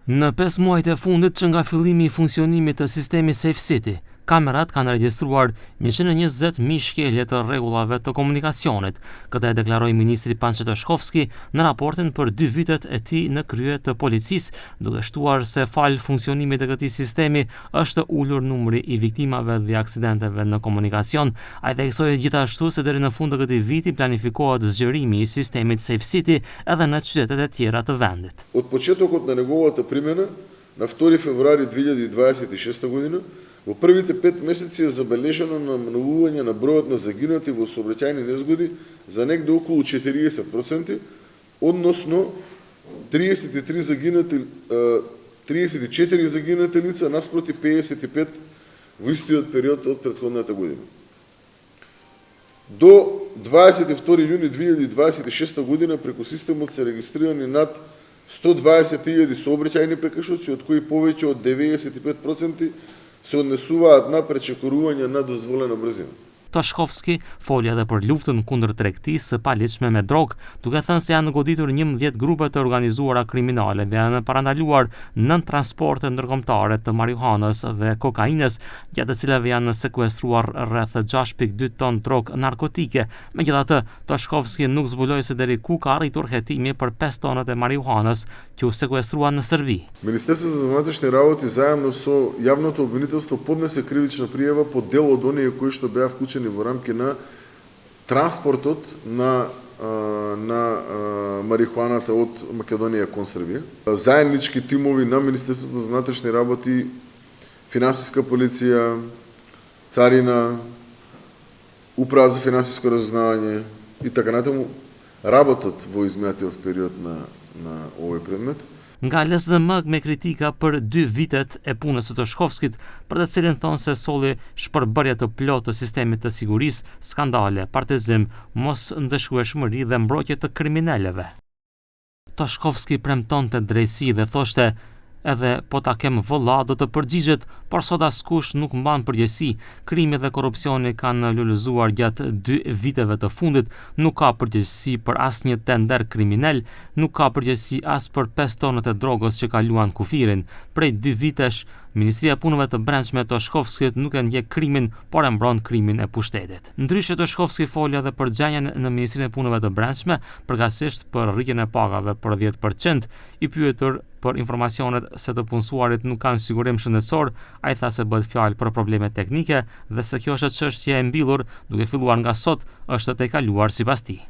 Në 5 muajt e fundit që nga fillimi i funksionimit të sistemit Safe City, kamerat kanë regjistruar 120.000 shkelje të rregullave të komunikacionit. Këtë e deklaroi ministri Panço Toshkovski në raportin për 2 vitet e tij në krye të policisë, duke shtuar se fal funksionimit të këtij sistemi është ulur numri i viktimave dhe aksidenteve në komunikacion. Ai theksoi gjithashtu se deri në fund të këtij viti planifikohet zgjerimi i sistemit Safe City edhe në qytetet e tjera të vendit. От почетокот на неговата примена на 2 февруари 2026 година во првите 5 месеци е забележано намалување на бројот на загинати во сообраќајни незгоди за негде околу 40%, односно 34 загинати лица наспроти 55 во истиот период од претходната година. До 22 јуни 2026 година преку системот се регистрирани над 120.000 сообраќајни прекршоци, од кои повеќе од 95% се однесуваат на пречекорување на дозволена брзина. Toshkovski foli edhe për luftën kundër tregtisë së paligjshme me drogë, duke thënë se janë goditur 11 grupe të organizuara kriminale dhe janë parandaluar 9 transporte ndërkombëtare të marijuanës dhe kokainës, gjatë të cilave janë sekuestruar rreth 6.2 ton drogë narkotike. Megjithatë, Toshkovski nuk zbuloi se deri ku ka arritur hetimi për 5 tonët e marijuanës që u sekuestruan në Србија. Министерството за внатрешни работи заедно со јавното обвинителство поднесе кривична пријава по дел од оние кои што беа вклучени во рамки на транспортот на марихуаната од Македонија кон Србија. Заеднички тимови на Министерството за внатрешни работи, финансиска полиција, царина, управа за финансиско разузнавање и така натаму работат во изминатиот период на овој предмет. Nga LSDM me kritika për 2 vitet e punës së Toshkovskit, për të cilin thonë se solli shpërbërje të plotë të sistemit të sigurisë, skandale, partizim, mos ndëshkueshmëri dhe mbrojtje të kriminalëve. Toshkovski premtonte drejtësi dhe thoshte: edhe po ta kem vëlla do të përgjigjet, por sot askush nuk mban përgjegjësi. Krimi dhe korrupsioni kanë lulëzuar gjatë 2 viteve të fundit, nuk ka përgjegjësi për asnjë tender kriminal, nuk ka përgjegjësi as për 5 tonët e drogës që kaluan kufirin. Prej 2 vitesh, Ministria e Punëve të Brendshme e Toshkovskit nuk e ndjek krimin, por e mbron krimin e pushtetit. Ndryshe, Toshkovski foli edhe për gjendjen në Ministrinë e Punëve të Brendshme, përgjithsisht për rritjen e pagave për 10%. I pyetur për informacionet se të punësuarit nuk kanë sigurim shëndetësor, ai tha se bëhet fjalë për probleme teknike dhe se kjo është çështje e mbyllur, duke filluar nga sot, është të kaluar sipas tij.